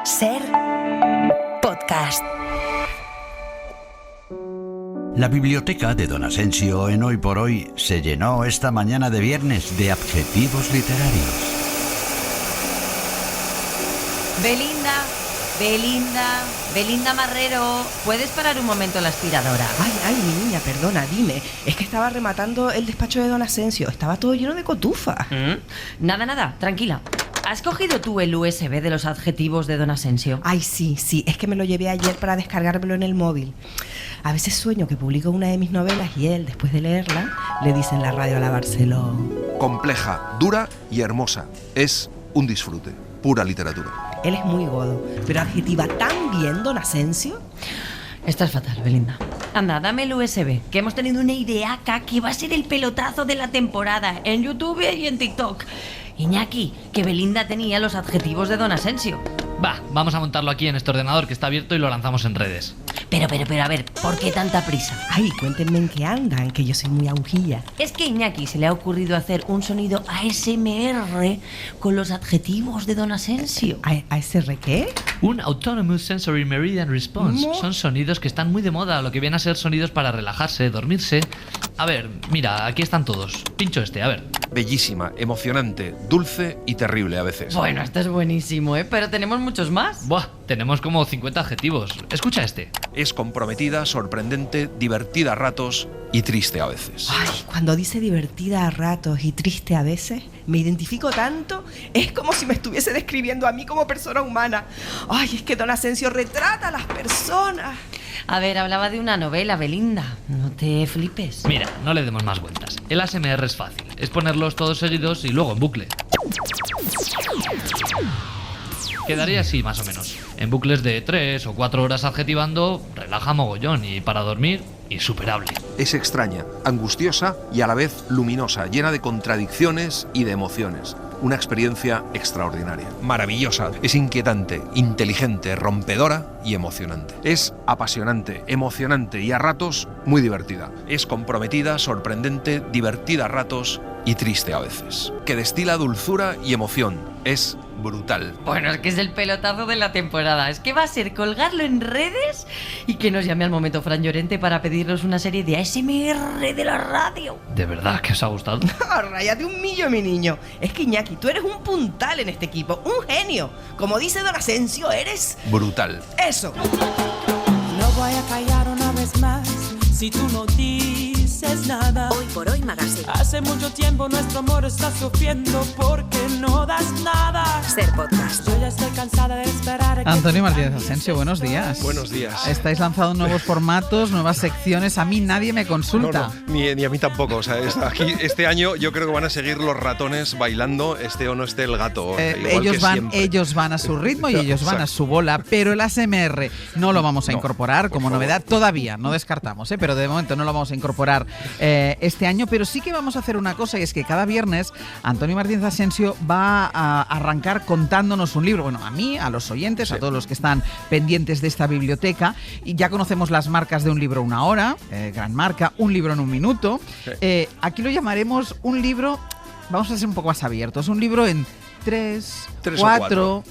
Ser podcast. La biblioteca de Don Asensio en Hoy por Hoy se llenó esta mañana de viernes de adjetivos literarios. Belinda Marrero, ¿puedes parar un momento la aspiradora? Ay, mi niña, perdona, dime. Es que estaba rematando el despacho de Don Asensio. Estaba todo lleno de cotufa. Nada, tranquila. ¿Has cogido tú el USB de los adjetivos de Don Asensio? Ay, sí, es que me lo llevé ayer para descargármelo en el móvil. A veces sueño que publico una de mis novelas y él, después de leerla, le dice en la radio a lavárselo. Compleja, dura y hermosa. Es un disfrute, pura literatura. Él es muy godo, pero adjetiva tan bien Don Asensio. Estás fatal, Belinda. Anda, dame el USB, que hemos tenido una idea acá que va a ser el pelotazo de la temporada en YouTube y en TikTok. Iñaki, que Belinda tenía los adjetivos de Don Asensio. Va, vamos a montarlo aquí en este ordenador que está abierto y lo lanzamos en redes. Pero, a ver, ¿por qué tanta prisa? Ay, cuéntenme en qué andan, que yo soy muy agujilla. Es que a Iñaki se le ha ocurrido hacer un sonido ASMR con los adjetivos de Don Asensio. ¿ASR qué? Un Autonomous Sensory Meridian Response. Son sonidos que están muy de moda, lo que vienen a ser sonidos para relajarse, dormirse. A ver, mira, aquí están todos. Pincho este, a ver. Bellísima, emocionante, dulce y terrible a veces. Bueno, esto es buenísimo, pero tenemos muchos más. Buah, tenemos como 50 adjetivos. Escucha este. Es comprometida, sorprendente, divertida a ratos y triste a veces. Ay, cuando dice divertida a ratos y triste a veces, me identifico tanto. Es como si me estuviese describiendo a mí como persona humana. Ay, es que Don Asensio retrata a las personas. A ver, hablaba de una novela, Belinda. No te flipes. Mira, no le demos más vueltas. El ASMR es fácil. Es ponerlos todos seguidos y luego en bucle. Quedaría así, más o menos. En bucles de 3 o 4 horas adjetivando, relaja mogollón y para dormir, insuperable. Es extraña, angustiosa y a la vez luminosa, llena de contradicciones y de emociones. Una experiencia extraordinaria, maravillosa, es inquietante, inteligente, rompedora y emocionante. Es apasionante, emocionante y a ratos muy divertida. Es comprometida, sorprendente, divertida a ratos y triste a veces. Que destila dulzura y emoción. Es brutal. Bueno, es que es el pelotazo de la temporada. Es que va a ser colgarlo en redes y que nos llame al momento Fran Llorente para pedirnos una serie de ASMR de la radio. ¿De verdad que os ha gustado? Ráyate un millo, mi niño. Es que Iñaki, tú eres un puntal en este equipo, un genio. Como dice Don Asensio, eres... brutal. ¡Eso! No voy a callar una vez más si tú no dices nada. Hoy por Hoy Magazine. Hace mucho tiempo nuestro amor está sufriendo porque no das nada. Ser podcast. Yo ya estoy cansada de esperar a que Antonio Martínez Asensio, buenos días. Buenos días. Estáis lanzando nuevos formatos, nuevas secciones. A mí nadie me consulta. No, ni a mí tampoco. O sea, aquí este año yo creo que van a seguir los ratones bailando, esté o no esté el gato. Ellos van a su ritmo y ellos van a su bola, pero el ASMR no lo vamos a incorporar como novedad todavía, no descartamos, pero de momento no lo vamos a incorporar este año, pero sí que vamos a hacer una cosa, y es que cada viernes Antonio Martínez Asensio va a arrancar contándonos un libro, bueno, a mí, a los oyentes, a todos los que están pendientes de esta biblioteca, y ya conocemos las marcas de un libro una hora, gran marca, un libro en un minuto. Aquí lo llamaremos un libro, vamos a ser un poco más abiertos, un libro en 3 o 4,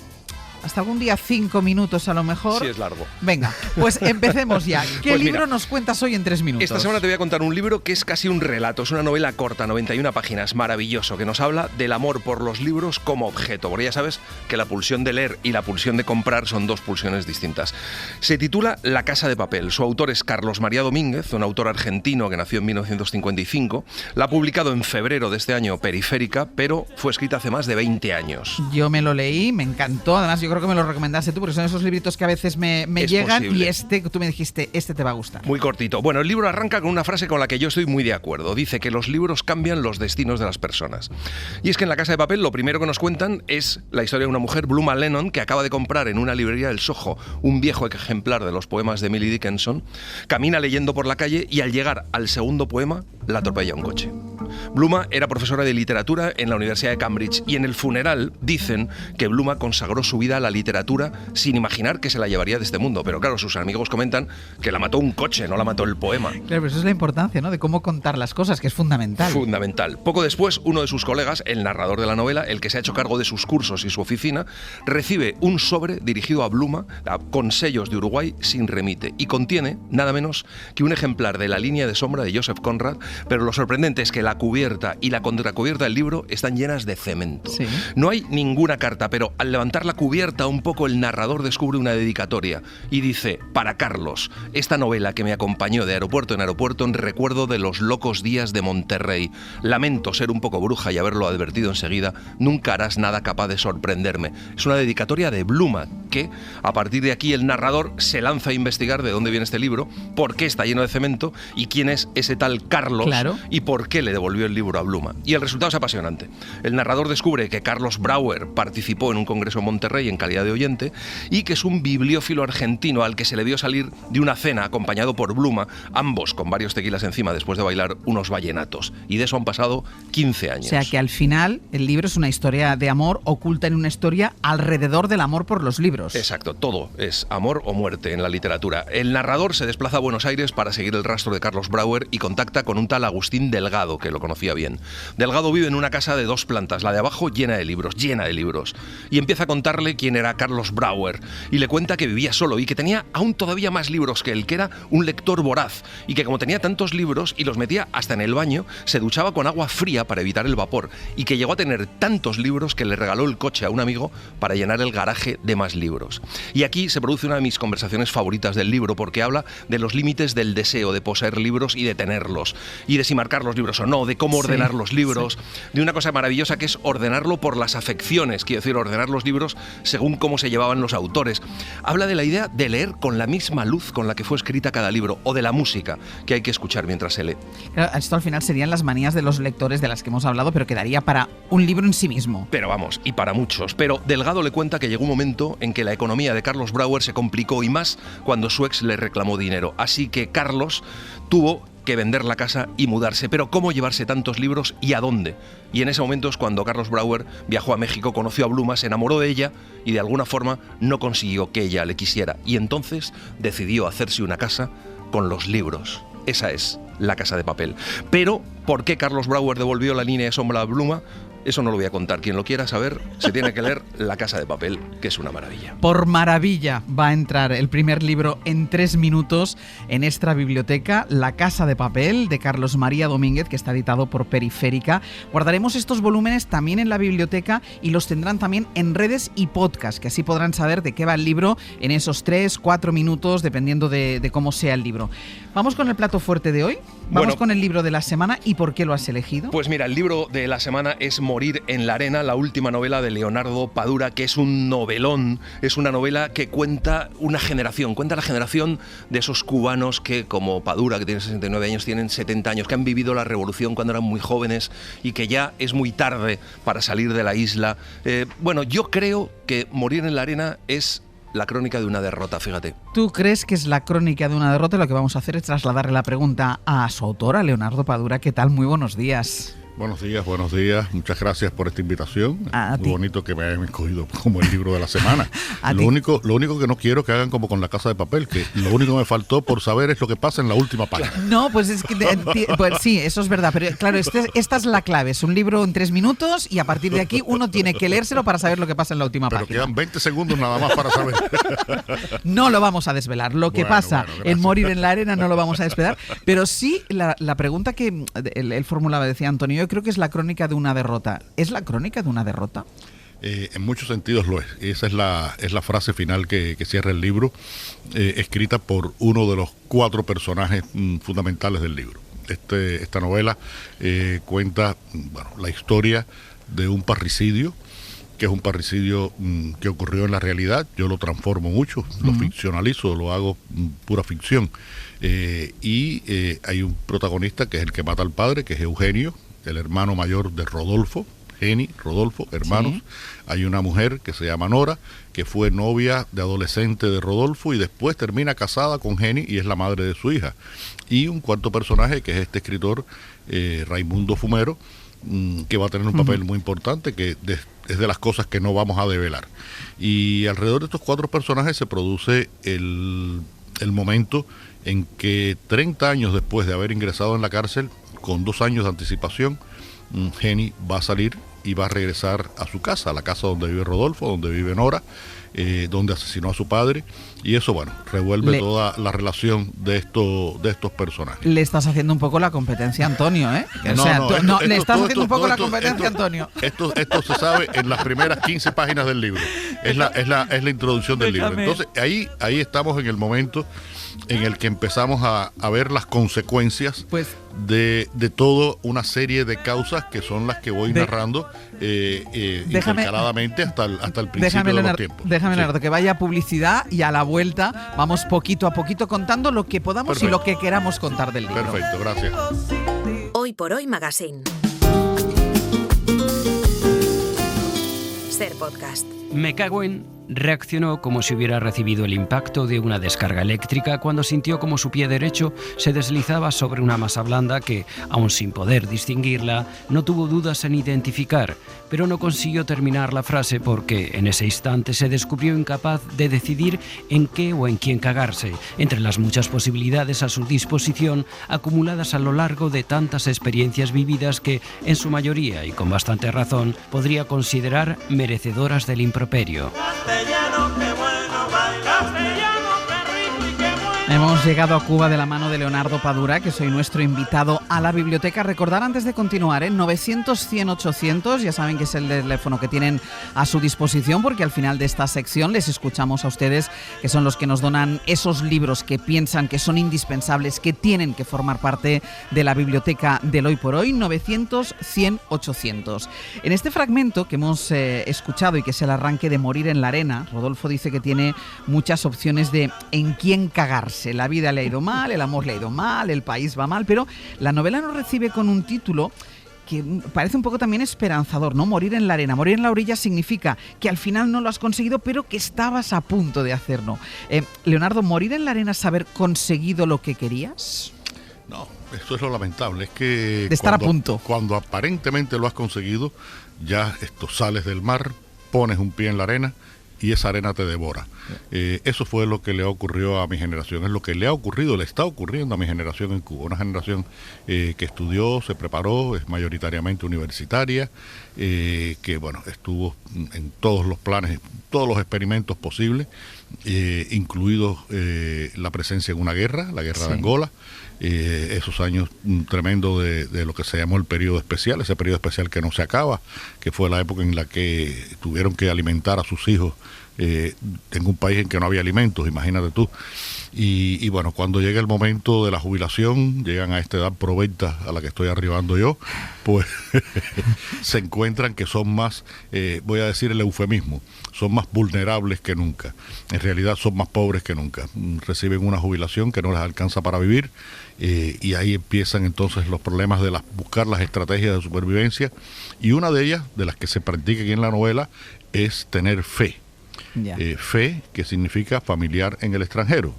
hasta algún día 5 minutos a lo mejor. Sí, es largo. Venga, pues empecemos ya. ¿Qué Pues libro mira, nos cuentas hoy en 3 minutos? Esta semana te voy a contar un libro que es casi un relato, es una novela corta, 91 páginas, maravilloso, que nos habla del amor por los libros como objeto, porque ya sabes que la pulsión de leer y la pulsión de comprar son dos pulsiones distintas. Se titula La Casa de Papel, su autor es Carlos María Domínguez, un autor argentino que nació en 1955, la ha publicado en febrero de este año Periférica, pero fue escrita hace más de 20 años. Yo me lo leí, me encantó, además yo creo que me lo recomendaste tú, porque son esos libritos que a veces me llegan posible. Y tú me dijiste, este te va a gustar. Muy cortito. Bueno, el libro arranca con una frase con la que yo estoy muy de acuerdo. Dice que los libros cambian los destinos de las personas. Y es que en La Casa de Papel lo primero que nos cuentan es la historia de una mujer, Bluma Lennon, que acaba de comprar en una librería del Soho un viejo ejemplar de los poemas de Emily Dickinson, camina leyendo por la calle y al llegar al segundo poema la atropella un coche. Bluma era profesora de literatura en la Universidad de Cambridge y en el funeral dicen que Bluma consagró su vida a la literatura sin imaginar que se la llevaría de este mundo. Pero claro, sus amigos comentan que la mató un coche, no la mató el poema. Claro, pero eso es la importancia, ¿no? De cómo contar las cosas, que es fundamental. Fundamental. Poco después, uno de sus colegas, el narrador de la novela, el que se ha hecho cargo de sus cursos y su oficina, recibe un sobre dirigido a Bluma con sellos de Uruguay sin remite y contiene nada menos que un ejemplar de La línea de sombra de Joseph Conrad, pero lo sorprendente es que la cubierta y la contracubierta del libro están llenas de cemento. Sí. No hay ninguna carta, pero al levantar la cubierta un poco el narrador descubre una dedicatoria y dice: para Carlos, esta novela que me acompañó de aeropuerto en aeropuerto en recuerdo de los locos días de Monterrey. Lamento ser un poco bruja y haberlo advertido enseguida, nunca harás nada capaz de sorprenderme. Es una dedicatoria de Bluma que, a partir de aquí, el narrador se lanza a investigar de dónde viene este libro, por qué está lleno de cemento y quién es ese tal Carlos, claro, y por qué le devolvió el libro a Bluma. Y el resultado es apasionante. El narrador descubre que Carlos Brauer participó en un congreso en Monterrey en calidad de oyente y que es un bibliófilo argentino al que se le vio salir de una cena acompañado por Bluma, ambos con varios tequilas encima después de bailar unos vallenatos. Y de eso han pasado 15 años. O sea que al final el libro es una historia de amor oculta en una historia alrededor del amor por los libros. Exacto, todo es amor o muerte en la literatura. El narrador se desplaza a Buenos Aires para seguir el rastro de Carlos Brauer y contacta con un tal Agustín Delgado, que lo conocía bien. Delgado vive en una casa de 2 plantas, la de abajo llena de libros, y empieza a contarle quién era Carlos Brauer, y le cuenta que vivía solo y que tenía aún todavía más libros que él, que era un lector voraz, y que como tenía tantos libros y los metía hasta en el baño, se duchaba con agua fría para evitar el vapor, y que llegó a tener tantos libros que le regaló el coche a un amigo para llenar el garaje de más libros. Y aquí se produce una de mis conversaciones favoritas del libro, porque habla de los límites del deseo de poseer libros y de tenerlos, y de si marcar los libros o no, de cómo ordenar los libros, de una cosa maravillosa que es ordenarlo por las afecciones, quiero decir, ordenar los libros según cómo se llevaban los autores. Habla de la idea de leer con la misma luz con la que fue escrita cada libro, o de la música que hay que escuchar mientras se lee. Claro, esto al final serían las manías de los lectores de las que hemos hablado, pero quedaría para un libro en sí mismo. Pero vamos, y para muchos. Pero Delgado le cuenta que llegó un momento en que la economía de Carlos Brauer se complicó, y más cuando su ex le reclamó dinero. Así que Carlos tuvo que vender la casa y mudarse. Pero ¿cómo llevarse tantos libros y a dónde? Y en ese momento es cuando Carlos Brauer viajó a México, conoció a Bluma, se enamoró de ella y de alguna forma no consiguió que ella le quisiera. Y entonces decidió hacerse una casa con los libros. Esa es La Casa de Papel. Pero, ¿por qué Carlos Brauer devolvió La línea de sombra a Bluma? Eso no lo voy a contar. Quien lo quiera saber se tiene que leer La Casa de Papel, que es una maravilla. Por maravilla va a entrar el primer libro en 3 minutos en esta biblioteca, La Casa de Papel, de Carlos María Domínguez, que está editado por Periférica. Guardaremos estos volúmenes también en la biblioteca y los tendrán también en redes y podcast, que así podrán saber de qué va el libro en esos 3-4 minutos, dependiendo de cómo sea el libro. Vamos con el plato fuerte de hoy. Vamos con el libro de la semana. ¿Y por qué lo has elegido? Pues mira, el libro de la semana es Morir en la arena, la última novela de Leonardo Padura, que es un novelón. Es una novela que cuenta una generación, cuenta la generación de esos cubanos que, como Padura, que tiene 69 años, tienen 70 años, que han vivido la revolución cuando eran muy jóvenes y que ya es muy tarde para salir de la isla. Bueno, yo creo que Morir en la arena es la crónica de una derrota, fíjate. ¿Tú crees que es la crónica de una derrota? Lo que vamos a hacer es trasladarle la pregunta a su autora, Leonardo Padura. ¿Qué tal? Muy buenos días. Buenos días. Muchas gracias por esta invitación. Muy bonito que me hayan escogido como el libro de la semana. Lo único que no quiero que hagan como con La Casa de Papel, que lo único que me faltó por saber es lo que pasa en la última página. No, pues es que pues sí, eso es verdad, pero claro, esta es la clave. Es un libro en 3 minutos y a partir de aquí uno tiene que leérselo para saber lo que pasa en la última página. Pero quedan 20 segundos nada más para saber. No lo vamos a desvelar. Lo que pasa en Morir en la arena no lo vamos a desvelar, pero sí la pregunta que él formulaba, decía Antonio, yo creo que es la crónica de una derrota. ¿Es la crónica de una derrota? En muchos sentidos lo es. Esa es la frase final que cierra el libro, escrita por uno de los 4 personajes fundamentales del libro. Esta novela cuenta la historia de un parricidio, que es un parricidio que ocurrió en la realidad. Yo lo transformo mucho, lo ficcionalizo, lo hago pura ficción. Y hay un protagonista que es el que mata al padre, que es Eugenio, el hermano mayor de Rodolfo, Jenny, Rodolfo, hermanos. Sí. Hay una mujer que se llama Nora, que fue novia de adolescente de Rodolfo y después termina casada con Jenny y es la madre de su hija. Y un cuarto personaje que es este escritor, Raimundo Fumero, que va a tener un papel muy importante, que es de las cosas que no vamos a develar. Y alrededor de estos 4 personajes se produce el momento en que 30 años después de haber ingresado en la cárcel, con 2 años de anticipación, Jenny va a salir y va a regresar a su casa, a la casa donde vive Rodolfo, donde vive Nora, donde asesinó a su padre, y eso, bueno, revuelve toda la relación de estos personajes. Le estás haciendo un poco la competencia a Antonio, ¿eh? Le estás haciendo un poco la competencia a Antonio. Esto se sabe en las primeras 15 páginas del libro. Es la introducción del libro. Entonces, ahí estamos en el momento en el que empezamos a ver las consecuencias de toda una serie de causas que son las que voy narrando intercaladamente hasta el principio de los tiempos. Déjame, Leonardo, que vaya publicidad y a la vuelta vamos poquito a poquito contando lo que podamos y lo que queramos contar del libro. Perfecto, gracias. Hoy por Hoy Magazine. Ser podcast. Me cago en... Reaccionó como si hubiera recibido el impacto de una descarga eléctrica cuando sintió como su pie derecho se deslizaba sobre una masa blanda que, aun sin poder distinguirla, no tuvo dudas en identificar, pero no consiguió terminar la frase porque en ese instante se descubrió incapaz de decidir en qué o en quién cagarse, entre las muchas posibilidades a su disposición acumuladas a lo largo de tantas experiencias vividas que, en su mayoría y con bastante razón, podría considerar merecedoras del improperio. Hemos llegado a Cuba de la mano de Leonardo Padura, que soy nuestro invitado a la biblioteca. Recordar antes de continuar, 900-100-800, ya saben que es el teléfono que tienen a su disposición, porque al final de esta sección les escuchamos a ustedes, que son los que nos donan esos libros que piensan que son indispensables, que tienen que formar parte de la biblioteca del Hoy por Hoy. 900-100-800. En este fragmento que hemos escuchado y que es el arranque de Morir en la arena, Rodolfo dice que tiene muchas opciones de en quién cagarse. La vida le ha ido mal, el amor le ha ido mal, el país va mal, pero la novela nos recibe con un título que parece un poco también esperanzador, ¿no? Morir en la arena, morir en la orilla significa que al final no lo has conseguido, pero que estabas a punto de hacerlo. Leonardo, ¿morir en la arena es haber conseguido lo que querías? No, esto es lo lamentable, es que de estar a punto. Cuando aparentemente lo has conseguido, ya sales del mar, pones un pie en la arena y esa arena te devora. Eso fue lo que le ocurrió a mi generación, es lo que le ha ocurrido, le está ocurriendo a mi generación en Cuba, una generación que estudió, se preparó, es mayoritariamente universitaria, que bueno, estuvo en todos los planes, todos los experimentos posibles, incluido la presencia en una guerra, la guerra de Angola, esos años tremendos de lo que se llamó el periodo especial, ese periodo especial que no se acaba, que fue la época en la que tuvieron que alimentar a sus hijos en un país en que no había alimentos, imagínate tú. Y bueno, cuando llega el momento de la jubilación, llegan a esta edad provecta a la que estoy arribando yo, pues se encuentran que son más, voy a decir el eufemismo, son más vulnerables que nunca. En realidad son más pobres que nunca. Reciben una jubilación que no les alcanza para vivir, y ahí empiezan entonces los problemas de buscar las estrategias de supervivencia, y una de ellas, de las que se practica aquí en la novela, es tener fe. Fe, que significa familiar en el extranjero,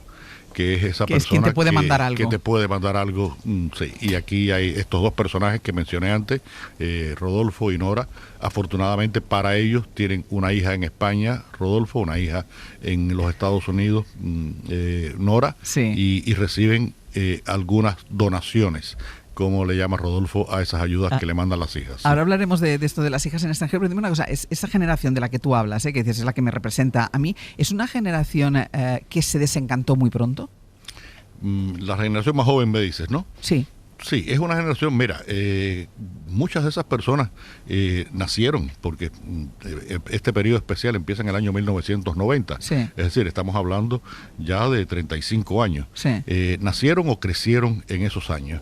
que es esa persona quien te puede mandar algo. Que te puede mandar algo. Sí. Y aquí hay estos 2 personajes que mencioné antes, Rodolfo y Nora. Afortunadamente para ellos tienen una hija en España, Rodolfo, una hija en los Estados Unidos, Nora, y reciben algunas donaciones, como le llama Rodolfo a esas ayudas que le mandan las hijas. Ahora hablaremos de esto de las hijas en extranjero, pero dime una cosa, esa generación de la que tú hablas, que dices es la que me representa a mí, ¿es una generación que se desencantó muy pronto? La generación más joven me dices, ¿no? Sí. Sí, es una generación, mira, muchas de esas personas nacieron, porque este periodo especial empieza en el año 1990, es decir, estamos hablando ya de 35 años, nacieron o crecieron en esos años.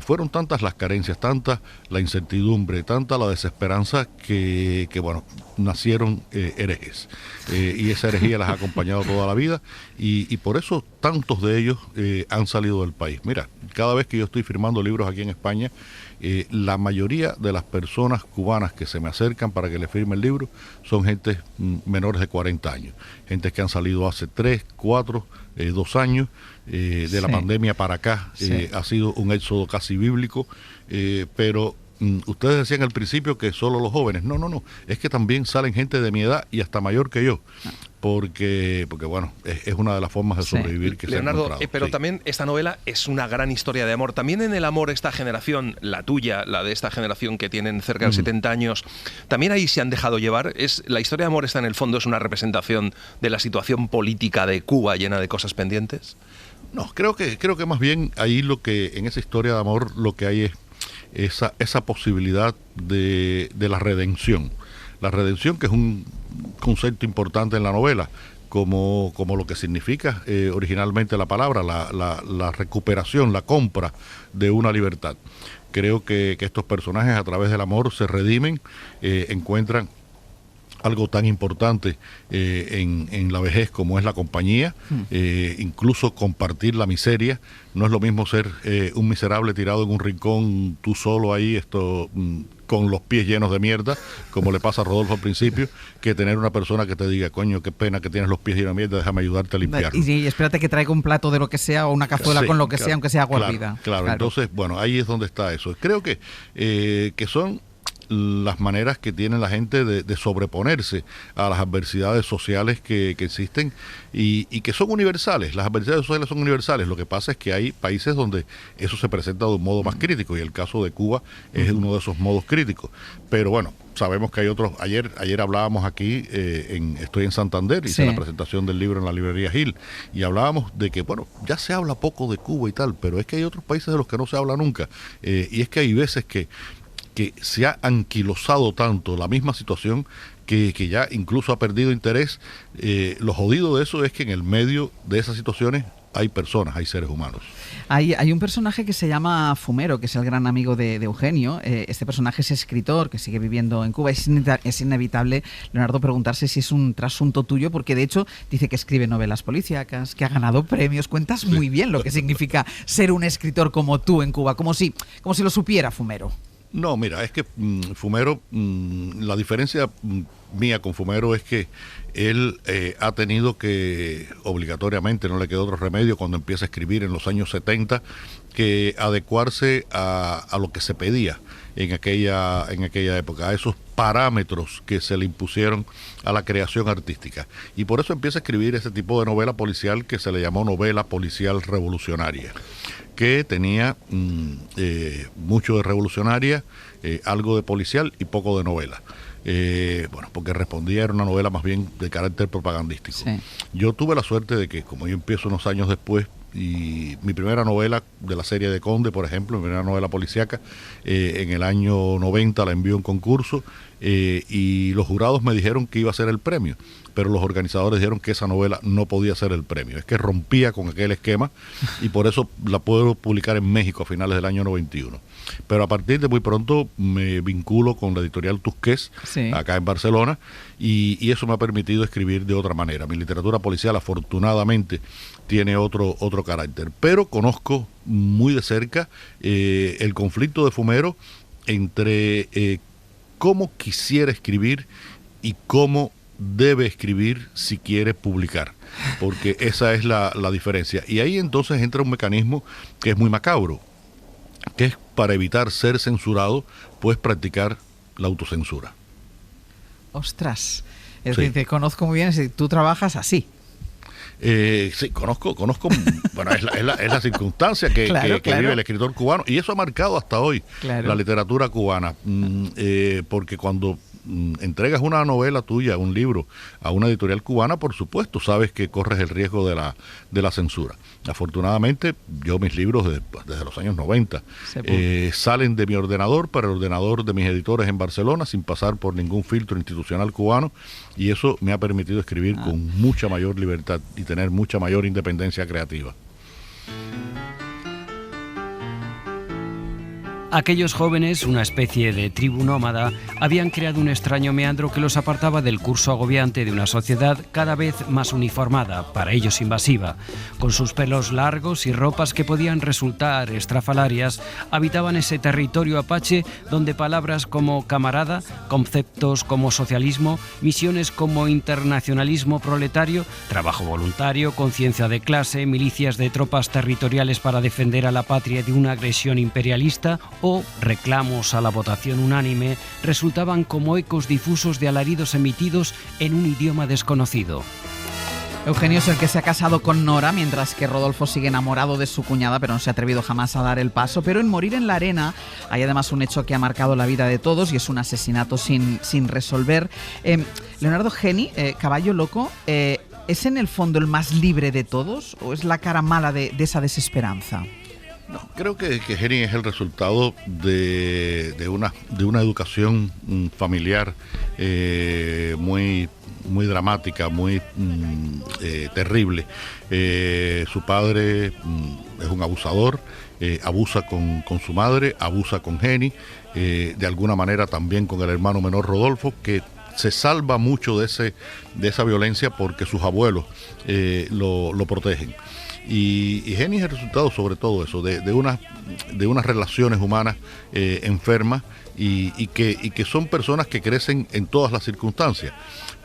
Fueron tantas las carencias, tanta la incertidumbre, tanta la desesperanza que bueno, nacieron herejes, y esa herejía las ha acompañado toda la vida, y por eso tantos de ellos han salido del país. Mira, cada vez que yo estoy firmando libros aquí en España, la mayoría de las personas cubanas que se me acercan para que le firme el libro son gente menores de 40 años, gente que han salido hace 3, 4, 2 años, de la pandemia para acá. Ha sido un éxodo casi bíblico, pero ustedes decían al principio que solo los jóvenes. No, es que también salen gente de mi edad y hasta mayor que yo, porque bueno, es una de las formas de sobrevivir que Leonardo, se ha encontrado. pero también esta novela es una gran historia de amor. También en el amor esta generación, la tuya, la de esta generación que tienen cerca de 70 años, también ahí se han dejado llevar. La historia de amor está en el fondo, es una representación de la situación política de Cuba llena de cosas pendientes. No, creo que más bien ahí en esa historia de amor lo que hay es esa posibilidad de la redención. La redención, que es un concepto importante en la novela, como lo que significa originalmente la palabra, la recuperación, la compra de una libertad. Creo que estos personajes a través del amor se redimen, encuentran algo tan importante en la vejez como es la compañía, incluso compartir la miseria. No es lo mismo ser un miserable tirado en un rincón, tú solo ahí, con los pies llenos de mierda, como le pasa a Rodolfo al principio, que tener una persona que te diga, coño, qué pena que tienes los pies llenos de mierda, déjame ayudarte a limpiarlo. Y espérate que traiga un plato de lo que sea o una cazuela con lo que sea, aunque sea agua hervida. Claro, entonces, bueno, ahí es donde está eso. Creo que son las maneras que tiene la gente de sobreponerse a las adversidades sociales que existen y que son universales. Las adversidades sociales son universales. Lo que pasa es que hay países donde eso se presenta de un modo más crítico, y el caso de Cuba es uno de esos modos críticos. Pero bueno, sabemos que hay otros. Ayer hablábamos aquí, estoy en Santander, hice la presentación del libro en la librería Gil, y hablábamos de que, bueno, ya se habla poco de Cuba y tal, pero es que hay otros países de los que no se habla nunca, y es que hay veces que se ha anquilosado tanto la misma situación que ya incluso ha perdido interés. Lo jodido de eso es que en el medio de esas situaciones hay personas, hay seres humanos. Hay un personaje que se llama Fumero, que es el gran amigo de Eugenio. Este personaje es escritor que sigue viviendo en Cuba. Es inevitable, Leonardo, preguntarse si es un trasunto tuyo, porque de hecho dice que escribe novelas policíacas, que ha ganado premios. Cuentas muy bien lo que significa ser un escritor como tú en Cuba, como si lo supiera Fumero. No, mira, es que Fumero, la diferencia mía con Fumero es que él ha tenido que, obligatoriamente, no le quedó otro remedio cuando empieza a escribir en los años 70, que adecuarse a lo que se pedía en aquella época, a esos parámetros que se le impusieron a la creación artística. Y por eso empieza a escribir ese tipo de novela policial que se le llamó novela policial revolucionaria, que tenía mucho de revolucionaria, algo de policial y poco de novela. Bueno, porque respondía, era una novela más bien de carácter propagandístico. Sí. Yo tuve la suerte de que, como yo empiezo unos años después, y mi primera novela de la serie de Conde, por ejemplo, mi primera novela policíaca, en el año 90 la envió a un concurso, y los jurados me dijeron que iba a ser el premio, pero los organizadores dijeron que esa novela no podía ser el premio, es que rompía con aquel esquema, y por eso la puedo publicar en México a finales del año 91. Pero a partir de muy pronto me vinculo con la editorial Tusqués, acá en Barcelona, y eso me ha permitido escribir de otra manera. Mi literatura policial, afortunadamente, tiene otro carácter, pero conozco muy de cerca el conflicto de Fumero entre cómo quisiera escribir y cómo debe escribir si quiere publicar, porque esa es la diferencia. Y ahí entonces entra un mecanismo que es muy macabro, que es, para evitar ser censurado, puedes practicar la autocensura. Ostras, es decir, te conozco muy bien, si tú trabajas así. Sí, conozco, bueno, es la circunstancia que vive el escritor cubano, y eso ha marcado hasta hoy la literatura cubana, porque cuando entregas una novela tuya, un libro, a una editorial cubana, por supuesto, sabes que corres el riesgo de la censura. Afortunadamente, yo mis libros desde los años 90 salen de mi ordenador para el ordenador de mis editores en Barcelona, sin pasar por ningún filtro institucional cubano, y eso me ha permitido escribir con mucha mayor libertad y tener mucha mayor independencia creativa. Aquellos jóvenes, una especie de tribu nómada, habían creado un extraño meandro que los apartaba del curso agobiante de una sociedad cada vez más uniformada, para ellos invasiva. Con sus pelos largos y ropas que podían resultar estrafalarias, habitaban ese territorio apache donde palabras como camarada, conceptos como socialismo, misiones como internacionalismo proletario, trabajo voluntario, conciencia de clase, milicias de tropas territoriales para defender a la patria de una agresión imperialista o reclamos a la votación unánime resultaban como ecos difusos de alaridos emitidos en un idioma desconocido. Eugenio es el que se ha casado con Nora, mientras que Rodolfo sigue enamorado de su cuñada, pero no se ha atrevido jamás a dar el paso. Pero en Morir en la arena hay además un hecho que ha marcado la vida de todos y es un asesinato sin resolver. Leonardo Geni, Caballo Loco, ¿es en el fondo el más libre de todos o es la cara mala de esa desesperanza? No, creo que Geni es el resultado de una educación familiar muy dramática, muy terrible. Su padre es un abusador, abusa con su madre, abusa con Geni, de alguna manera también con el hermano menor Rodolfo, que se salva mucho de esa violencia porque sus abuelos lo protegen. Y Geni es el resultado sobre todo eso, de unas relaciones humanas enfermas y que son personas que crecen en todas las circunstancias,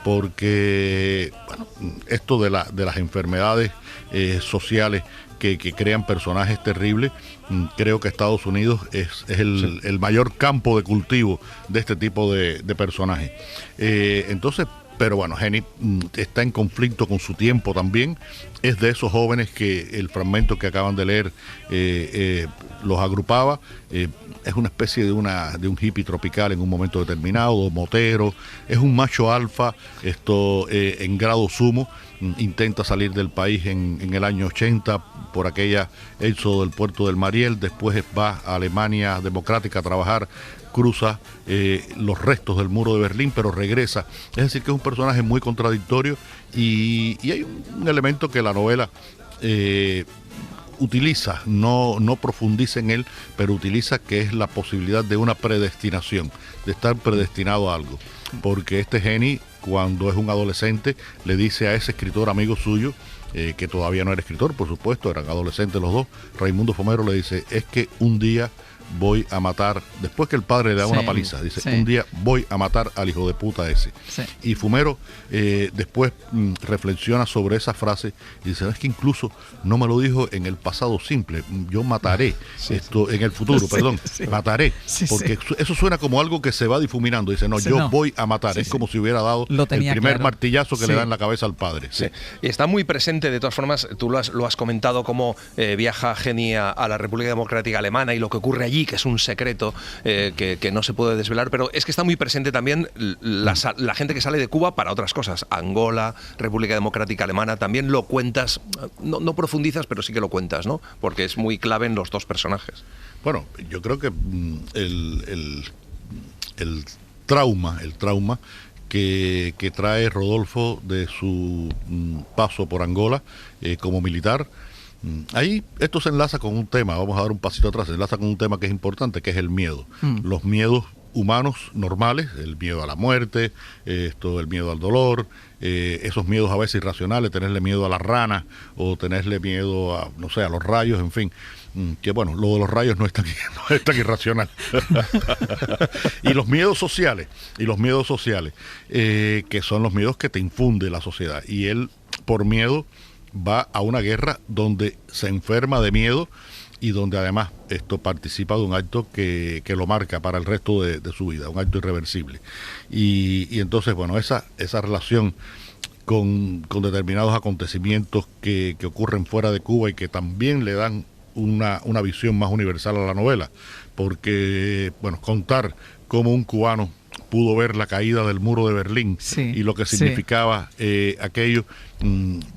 porque bueno, esto de las enfermedades sociales que crean personajes terribles, creo que Estados Unidos es el mayor campo de cultivo de este tipo de personajes. Entonces, pero bueno, Geni está en conflicto con su tiempo también. Es de esos jóvenes que el fragmento que acaban de leer los agrupaba. Es una especie de un hippie tropical en un momento determinado, motero. Es un macho alfa, en grado sumo. Intenta salir del país en el año 80 por aquella éxodo del puerto del Mariel. Después va a Alemania Democrática a trabajar, cruza los restos del muro de Berlín, pero regresa. Es decir, que es un personaje muy contradictorio y hay un elemento que la novela utiliza, no profundiza en él, pero utiliza, que es la posibilidad de una predestinación, de estar predestinado a algo. Porque Geni, cuando es un adolescente, le dice a ese escritor amigo suyo, que todavía no era escritor, por supuesto, eran adolescentes los dos, Raimundo Fomero, le dice, es que un día voy a matar, después que el padre le da una paliza, dice, un día voy a matar al hijo de puta ese. Sí. Y Fumero después reflexiona sobre esa frase y dice, es que incluso no me lo dijo en el pasado simple, yo mataré en el futuro, mataré, porque eso suena como algo que se va difuminando, dice, voy a matar, es como si hubiera dado el primer martillazo que le da en la cabeza al padre. Sí. Y está muy presente, de todas formas, tú lo has comentado, cómo viaja Geni a la República Democrática Alemana y lo que ocurre allí, que es un secreto que no se puede desvelar, pero es que está muy presente también la gente que sale de Cuba para otras cosas. Angola, República Democrática Alemana, también lo cuentas, no profundizas, pero sí que lo cuentas, ¿no? Porque es muy clave en los dos personajes. Bueno, yo creo que el trauma que trae Rodolfo de su paso por Angola como militar, ahí esto se enlaza con un tema, vamos a dar un pasito atrás, se enlaza con un tema que es importante, que es el miedo. Los miedos humanos normales, el miedo a la muerte, el miedo al dolor, esos miedos a veces irracionales, tenerle miedo a las ranas o tenerle miedo a, no sé, a los rayos, en fin. Que bueno, lo de los rayos no es tan irracional. Y los miedos sociales, que son los miedos que te infunde la sociedad. Y él, por miedo, va a una guerra donde se enferma de miedo y donde además participa de un acto que lo marca para el resto de su vida, un acto irreversible. Y entonces, bueno, esa relación con determinados acontecimientos que ocurren fuera de Cuba y que también le dan una visión más universal a la novela, porque, bueno, contar cómo un cubano pudo ver la caída del muro de Berlín y lo que significaba aquello,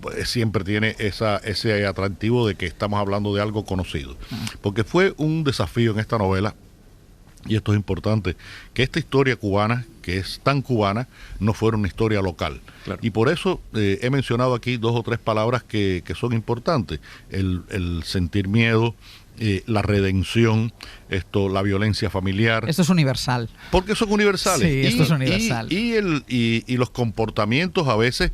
pues siempre tiene ese atractivo de que estamos hablando de algo conocido. Porque fue un desafío en esta novela y esto es importante, que esta historia cubana, que es tan cubana, no fuera una historia local. Claro. Y por eso he mencionado aquí 2 o 3 palabras que son importantes. El sentir miedo, la redención, la violencia familiar. Esto es universal. Porque son universales. Sí, esto es universal. Y los comportamientos a veces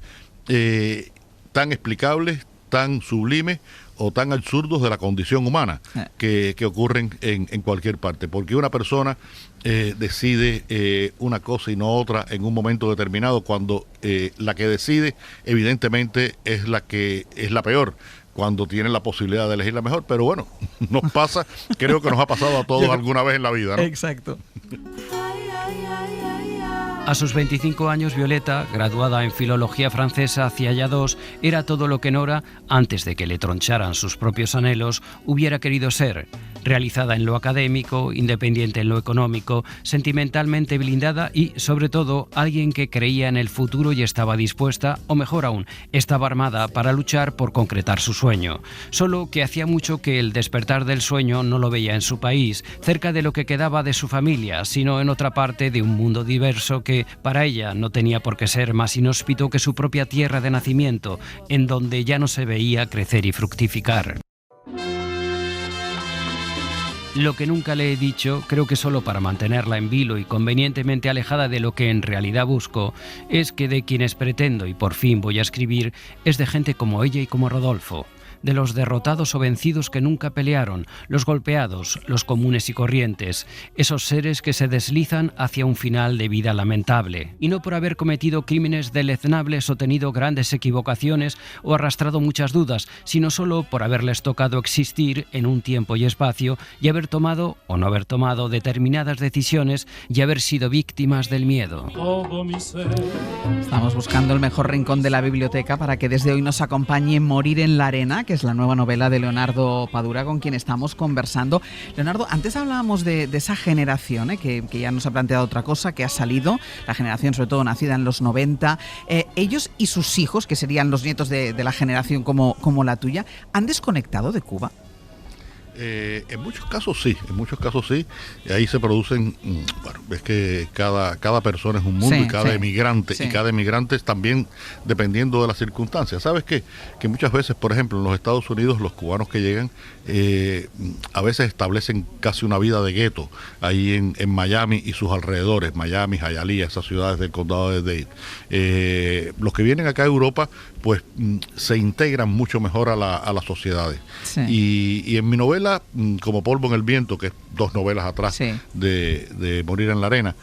tan explicables, tan sublimes o tan absurdos de la condición humana que ocurren en cualquier parte. Porque una persona decide una cosa y no otra en un momento determinado, cuando la que decide evidentemente es la que es la peor, cuando tienen la posibilidad de elegir la mejor. Pero bueno, nos pasa, creo que nos ha pasado a todos alguna vez en la vida, ¿no? Exacto. A sus 25 años, Violeta, graduada en Filología Francesa hacía ya 2, era todo lo que Nora, antes de que le troncharan sus propios anhelos, hubiera querido ser. Realizada en lo académico, independiente en lo económico, sentimentalmente blindada y, sobre todo, alguien que creía en el futuro y estaba dispuesta, o mejor aún, estaba armada para luchar por concretar su sueño. Solo que hacía mucho que el despertar del sueño no lo veía en su país, cerca de lo que quedaba de su familia, sino en otra parte de un mundo diverso que, para ella, no tenía por qué ser más inhóspito que su propia tierra de nacimiento, en donde ya no se veía crecer y fructificar. Lo que nunca le he dicho, creo que solo para mantenerla en vilo y convenientemente alejada de lo que en realidad busco, es que de quienes pretendo y por fin voy a escribir es de gente como ella y como Rodolfo. De los derrotados o vencidos que nunca pelearon, los golpeados, los comunes y corrientes, esos seres que se deslizan hacia un final de vida lamentable, y no por haber cometido crímenes deleznables o tenido grandes equivocaciones o arrastrado muchas dudas, sino solo por haberles tocado existir en un tiempo y espacio y haber tomado o no haber tomado determinadas decisiones y haber sido víctimas del miedo. Estamos buscando el mejor rincón de la biblioteca para que desde hoy nos acompañe Morir en la arena, que es la nueva novela de Leonardo Padura, con quien estamos conversando. Leonardo, antes hablábamos de esa generación, que ya nos ha planteado otra cosa, que ha salido, la generación sobre todo nacida en los 90. Ellos y sus hijos, que serían los nietos de la generación como la tuya, ¿han desconectado de Cuba? En muchos casos sí, y ahí se producen, bueno, es que cada persona es un mundo, y cada emigrante es también dependiendo de las circunstancias. ¿Sabes qué? Que muchas veces, por ejemplo, en los Estados Unidos, los cubanos que llegan a veces establecen casi una vida de gueto ahí en Miami y sus alrededores, Miami, Hialeah, esas ciudades del condado de Dade. Los que vienen acá a Europa, pues se integran mucho mejor a las sociedades. Sí. Y en mi novela, como Polvo en el viento, que es 2 novelas atrás de Morir en la arena,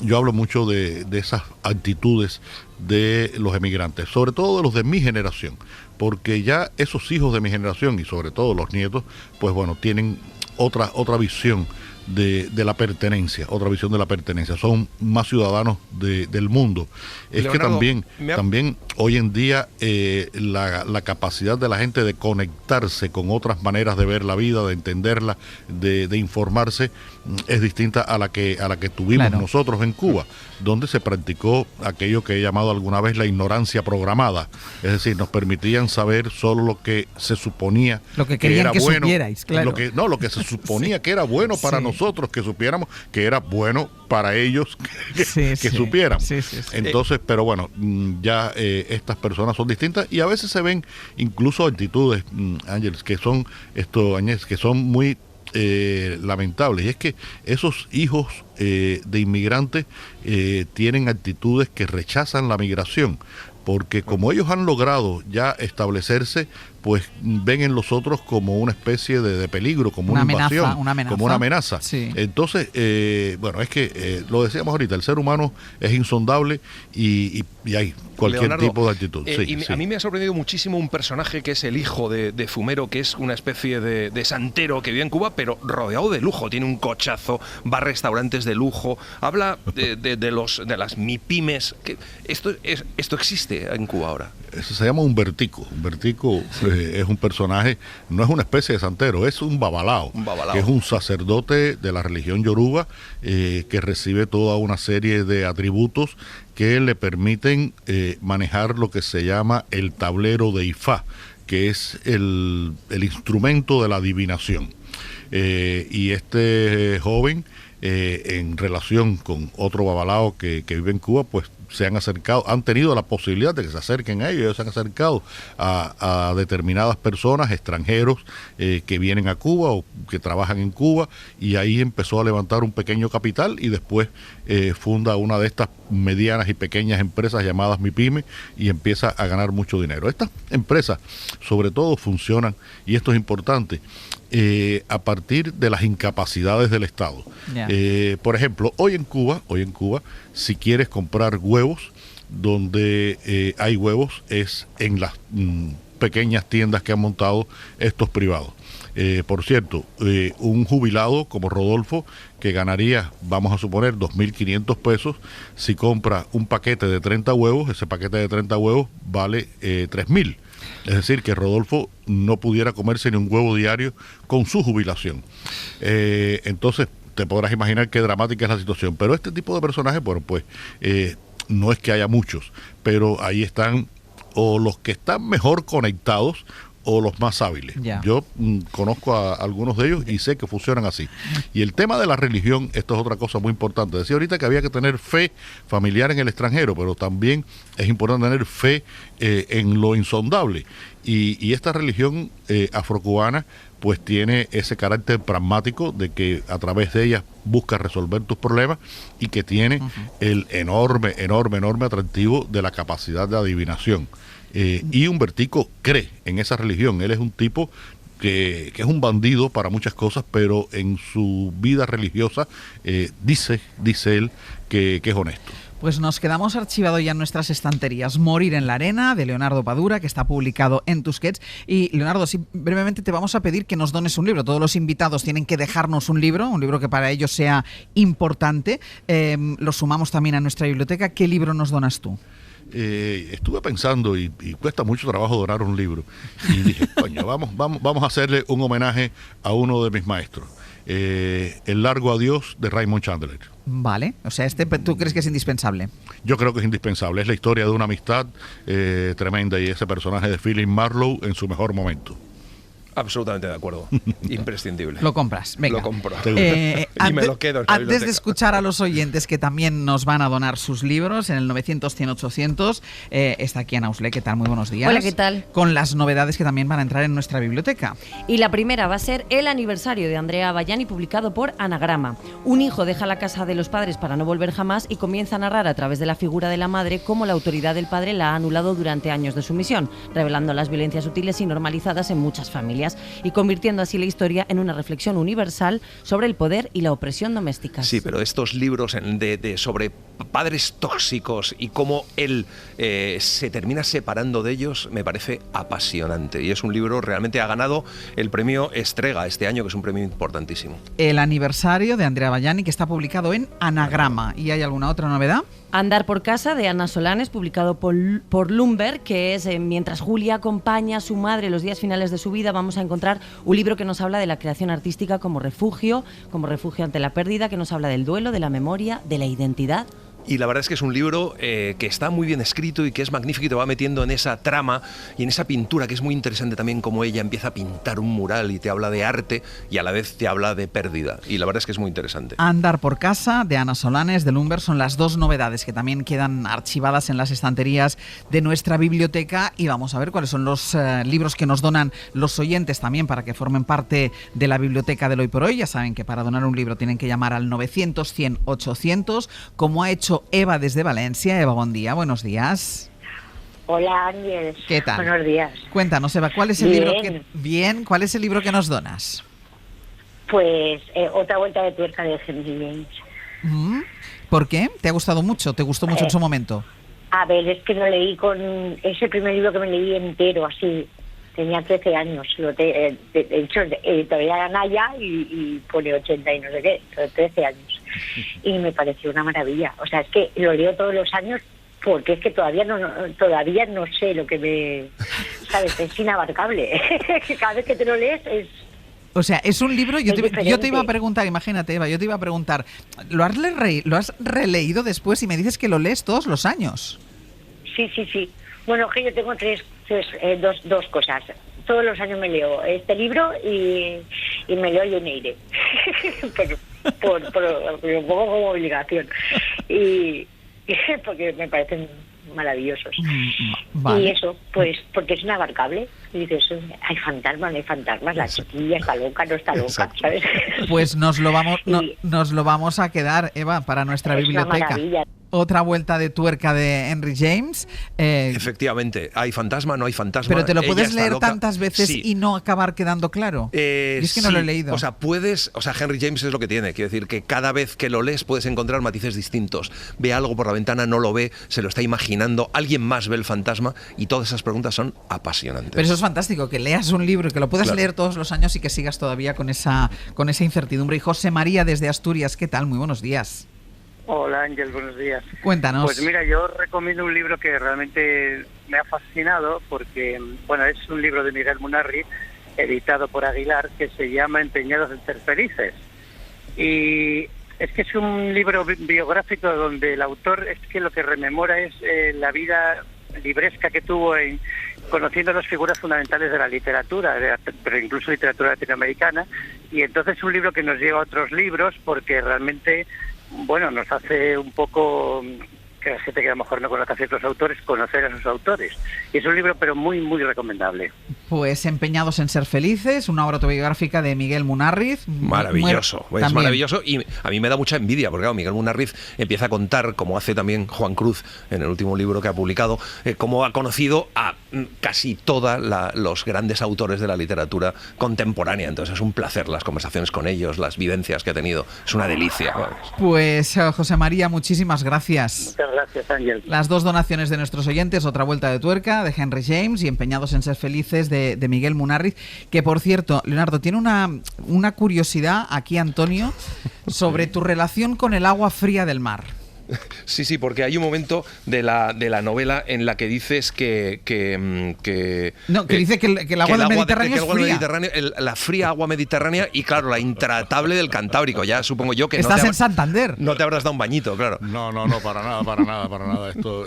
yo hablo mucho de esas actitudes de los emigrantes, sobre todo de los de mi generación, porque ya esos hijos de mi generación y sobre todo los nietos, pues bueno, tienen otra visión de la pertenencia, son más ciudadanos del mundo. Es Leonardo, que también hoy en día la capacidad de la gente de conectarse con otras maneras de ver la vida, de entenderla, de informarse, es distinta a la que tuvimos nosotros en Cuba, donde se practicó aquello que he llamado alguna vez la ignorancia programada, es decir, nos permitían saber solo lo que se suponía lo que querían que bueno, supierais, claro. Lo que se suponía que era bueno para nosotros, que supiéramos, que era bueno para ellos que supieran. Entonces, pero bueno, ya estas personas son distintas y a veces se ven incluso actitudes, Ángeles, que son muy lamentables. Y es que esos hijos de inmigrantes tienen actitudes que rechazan la migración, porque como ellos han logrado ya establecerse, pues ven en los otros como una especie de peligro, como una invasión, como una amenaza. Sí. Entonces, bueno, es que lo decíamos ahorita, el ser humano es insondable y hay cualquier Leonardo, tipo de actitud. A mí me ha sorprendido muchísimo un personaje que es el hijo de Fumero, que es una especie de santero que vive en Cuba, pero rodeado de lujo. Tiene un cochazo, va a restaurantes de lujo, habla de las MIPYMES. ¿Esto existe en Cuba ahora? Eso se llama un vertico. Un vertico es un personaje, no es una especie de santero, es un babalao. Que es un sacerdote de la religión yoruba que recibe toda una serie de atributos que le permiten manejar lo que se llama el tablero de Ifá, que es el instrumento de la adivinación. Y este joven en relación con otro babalao que vive en Cuba, pues se han acercado, han tenido la posibilidad de que se acerquen a ellos se han acercado a determinadas personas, extranjeros que vienen a Cuba o que trabajan en Cuba, y ahí empezó a levantar un pequeño capital y después funda una de estas medianas y pequeñas empresas llamadas MIPYME y empieza a ganar mucho dinero. Estas empresas sobre todo funcionan, y esto es importante, a partir de las incapacidades del Estado. Por ejemplo, hoy en Cuba, si quieres comprar huevos, donde hay huevos es en las pequeñas tiendas que han montado estos privados. Por cierto, un jubilado como Rodolfo, que ganaría, vamos a suponer, 2.500 pesos, si compra un paquete de 30 huevos, ese paquete de 30 huevos vale 3.000. Es decir, que Rodolfo no pudiera comerse ni un huevo diario con su jubilación. Entonces, te podrás imaginar qué dramática es la situación. Pero este tipo de personajes, bueno, pues no es que haya muchos, pero ahí están o los que están mejor conectados o los más hábiles. Yo conozco a algunos de ellos y sé que funcionan así. Y el tema de la religión, esto es otra cosa muy importante. Decía ahorita que había que tener fe familiar en el extranjero, pero también es importante tener fe en lo insondable. Y esta religión afrocubana pues tiene ese carácter pragmático de que a través de ella busca resolver tus problemas, y que tiene el enorme atractivo de la capacidad de adivinación. Y Humbertico cree en esa religión. Él es un tipo que es un bandido para muchas cosas, pero en su vida religiosa dice él que es honesto. Pues nos quedamos archivados ya en nuestras estanterías. Morir en la arena, de Leonardo Padura, que está publicado en Tusquets. Y Leonardo, sí, brevemente te vamos a pedir que nos dones un libro. Todos los invitados tienen que dejarnos un libro que para ellos sea importante. Lo sumamos también a nuestra biblioteca. ¿Qué libro nos donas tú? Estuve pensando y cuesta mucho trabajo donar un libro, y dije, coño, vamos a hacerle un homenaje a uno de mis maestros, El largo adiós de Raymond Chandler. Vale, o sea, ¿tú crees que es indispensable? Yo creo que es indispensable. Es la historia de una amistad tremenda, y ese personaje de Philip Marlowe en su mejor momento. Absolutamente de acuerdo. Imprescindible. Lo compras, venga. Lo compro. Y me lo quedo en la antes biblioteca. de escuchar a los oyentes que también nos van a donar sus libros en el 900-100-800, está aquí Ana Usle. ¿Qué tal? Muy buenos días. Hola, ¿qué tal? Con las novedades que también van a entrar en nuestra biblioteca. Y la primera va a ser el aniversario de Andrea Vallani, publicado por Anagrama. Un hijo deja la casa de los padres para no volver jamás y comienza a narrar a través de la figura de la madre cómo la autoridad del padre la ha anulado durante años de sumisión, revelando las violencias sutiles y normalizadas en muchas familias y convirtiendo así la historia en una reflexión universal sobre el poder y la opresión domésticas. Sí, pero estos libros sobre padres tóxicos y cómo él se termina separando de ellos me parece apasionante, y es un libro, realmente ha ganado el premio Estrega este año, que es un premio importantísimo. El aniversario de Andrea Vallani, que está publicado en Anagrama. ¿Y hay alguna otra novedad? Andar por casa, de Ana Solanes, publicado por Lumber, que es mientras Julia acompaña a su madre los días finales de su vida, vamos a encontrar un libro que nos habla de la creación artística como refugio ante la pérdida, que nos habla del duelo, de la memoria, de la identidad. Y la verdad es que es un libro que está muy bien escrito y que es magnífico, y te va metiendo en esa trama y en esa pintura, que es muy interesante también, como ella empieza a pintar un mural y te habla de arte y a la vez te habla de pérdida, y la verdad es que es muy interesante. Andar por casa, de Ana Solanes, de Lumber, son las dos novedades que también quedan archivadas en las estanterías de nuestra biblioteca, y vamos a ver cuáles son los libros que nos donan los oyentes también para que formen parte de la biblioteca del Hoy por Hoy. Ya saben que para donar un libro tienen que llamar al 900-100-800, como ha hecho Eva desde Valencia. Eva, buen día, buenos días. Hola, Ángel. ¿Qué tal? Buenos días. Cuéntanos, Eva, ¿cuál es el libro ¿cuál es el libro que nos donas? Pues Otra vuelta de tuerca de Henry James. ¿Por qué? ¿Te ha gustado mucho? ¿Te gustó mucho en su momento? A ver, es que lo leí es el primer libro que me leí entero, así. Tenía 13 años. De hecho, todavía era Naya y pone 80 y no sé qué, 13 años. Y me pareció una maravilla. O sea, es que lo leo todos los años, porque es que todavía no sé lo que me... ¿Sabes? Es inabarcable. Cada vez que te lo lees es... O sea, es un libro... Yo te iba a preguntar, imagínate, Eva, ¿lo has releído después y me dices que lo lees todos los años? Sí. Bueno, que yo tengo dos cosas. Todos los años me leo este libro y me leo Jane Eyre. un poco como obligación. Y porque me parecen maravillosos. Vale. Y eso, pues, porque es inabarcable. Y dices, hay fantasmas, no hay fantasmas, la chiquilla está loca, no está loca, ¿sabes? Pues nos lo vamos a quedar, Eva, para nuestra Es una biblioteca. maravilla. Otra vuelta de tuerca de Henry James. Efectivamente, hay fantasma, no hay fantasma. Pero te lo ella puedes está leer loca. tantas veces Sí. y no acabar quedando claro. Yo es que no lo he Sí. leído. O sea, Henry James es lo que tiene. Quiero decir que cada vez que lo lees puedes encontrar matices distintos. Ve algo por la ventana, no lo ve, se lo está imaginando, alguien más ve el fantasma y todas esas preguntas son apasionantes. Pero eso es fantástico, que leas un libro y que lo puedas Claro. leer todos los años y que sigas todavía con esa incertidumbre. Y José María desde Asturias, ¿qué tal? Muy buenos días. Hola Ángel, buenos días. Cuéntanos. Pues mira, yo recomiendo un libro que realmente me ha fascinado porque, bueno, es un libro de Miguel Munarriz, editado por Aguilar, que se llama Empeñados en ser felices. Y es que es un libro biográfico donde el autor es que lo que rememora es la vida libresca que tuvo conociendo las figuras fundamentales de la literatura, pero incluso literatura latinoamericana. Y entonces es un libro que nos lleva a otros libros porque realmente, bueno, nos hace un poco, que la gente que a lo mejor no conoce a ciertos autores, conocer a sus autores. Y es un libro pero muy, muy recomendable. Pues Empeñados en ser felices, una obra autobiográfica de Miguel Munarriz. Maravilloso, es También. maravilloso y a mí me da mucha envidia porque claro, Miguel Munarriz empieza a contar, como hace también Juan Cruz en el último libro que ha publicado, cómo ha conocido a casi todos los grandes autores de la literatura contemporánea. Entonces es un placer las conversaciones con ellos, las vivencias que ha tenido, es una delicia. Vamos. Pues José María, muchísimas gracias. Muchas gracias, Ángel. Las dos donaciones de nuestros oyentes, otra vuelta de tuerca de Henry James y Empeñados en ser felices de Miguel Munarriz, que por cierto, Leonardo, tiene una curiosidad aquí, Antonio, sobre tu relación con el agua fría del mar. Sí, porque hay un momento de la novela en la que dices que dice que el agua del Mediterráneo es fría. La fría agua mediterránea y claro, la intratable del Cantábrico. Ya supongo yo que estás en Santander. No te habrás dado un bañito, claro. No, para nada. Esto,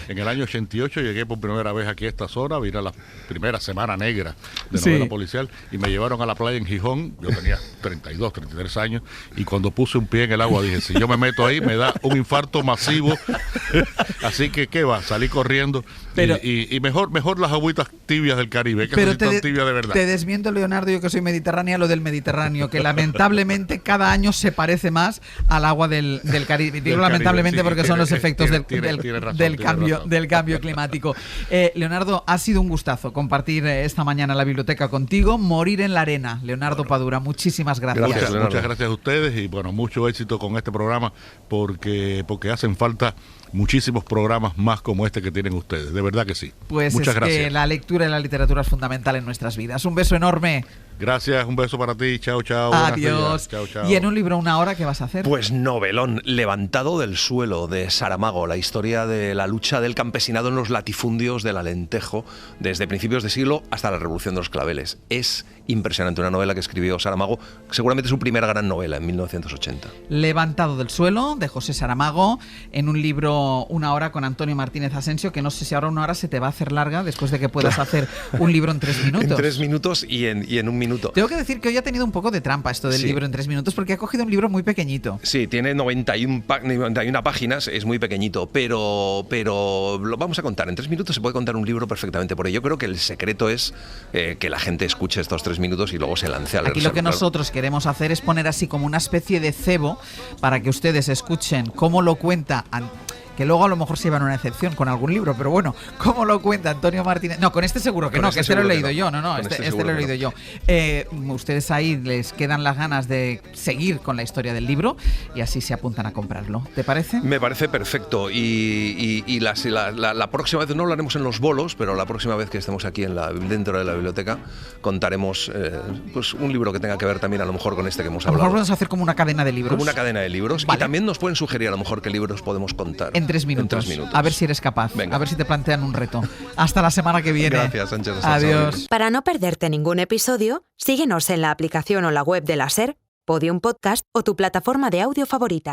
en el año 88 llegué por primera vez aquí a esta zona, vine a la primera semana negra de novela policial y me llevaron a la playa en Gijón. Yo tenía 32, 33 años y cuando puse un pie en el agua dije, si yo me meto ahí me da un infarto masivo. Así que, ¿qué va? Salí corriendo. Pero, y mejor las agüitas tibias del Caribe, que son tibias de verdad. Te desmiento, Leonardo, yo que soy mediterránea, lo del Mediterráneo, que lamentablemente cada año se parece más al agua del Caribe. Digo lamentablemente porque son los efectos del cambio climático. Leonardo, ha sido un gustazo compartir esta mañana en la biblioteca contigo. Morir en la arena, Leonardo Padura. Muchísimas gracias. Muchas gracias a ustedes y bueno, mucho éxito con este programa porque hacen falta muchísimos programas más como este que tienen ustedes, de verdad que sí. Pues muchas gracias. Que la lectura y la literatura es fundamental en nuestras vidas. Un beso enorme. Gracias, un beso para ti, chao. Adiós. Chao. Y en un libro, una hora, ¿qué vas a hacer? Pues novelón, Levantado del suelo, de Saramago, la historia de la lucha del campesinado en los latifundios del Alentejo, desde principios de siglo hasta la Revolución de los Claveles. Es impresionante, una novela que escribió Saramago, seguramente su primera gran novela, en 1980. Levantado del suelo, de José Saramago, en un libro, Una hora, con Antonio Martínez Asensio, que no sé si ahora una hora se te va a hacer larga después de que puedas hacer un libro en 3 minutos. En 3 minutos y en un minuto. Tengo que decir que hoy ha tenido un poco de trampa esto del libro en 3 minutos, porque ha cogido un libro muy pequeñito. Sí, tiene 91 páginas, es muy pequeñito, pero lo vamos a contar. En 3 minutos se puede contar un libro perfectamente. Por ello, yo creo que el secreto es que la gente escuche estos 3 minutos y luego se lance al Aquí lo que nosotros queremos hacer es poner así como una especie de cebo para que ustedes escuchen cómo lo cuenta, que luego a lo mejor se llevan una excepción con algún libro, pero bueno, cómo lo cuenta Antonio Martínez. No, con este seguro que no, que este lo he leído yo. Este lo he leído yo. Ustedes ahí les quedan las ganas de seguir con la historia del libro y así se apuntan a comprarlo. ¿Te parece? Me parece perfecto. Y la próxima vez, no lo haremos en los bolos, pero la próxima vez que estemos aquí dentro de la biblioteca, contaremos pues un libro que tenga que ver también a lo mejor con este que hemos hablado. A lo mejor vamos a hacer como una cadena de libros. Como una cadena de libros. Vale. Y también nos pueden sugerir a lo mejor qué libros podemos contar. En 3 minutos. A ver si eres capaz. Venga. A ver si te plantean un reto. Hasta la semana que viene. Gracias, Sánchez. Adiós. Para no perderte ningún episodio, síguenos en la aplicación o la web de la SER, Podium Podcast o tu plataforma de audio favorita.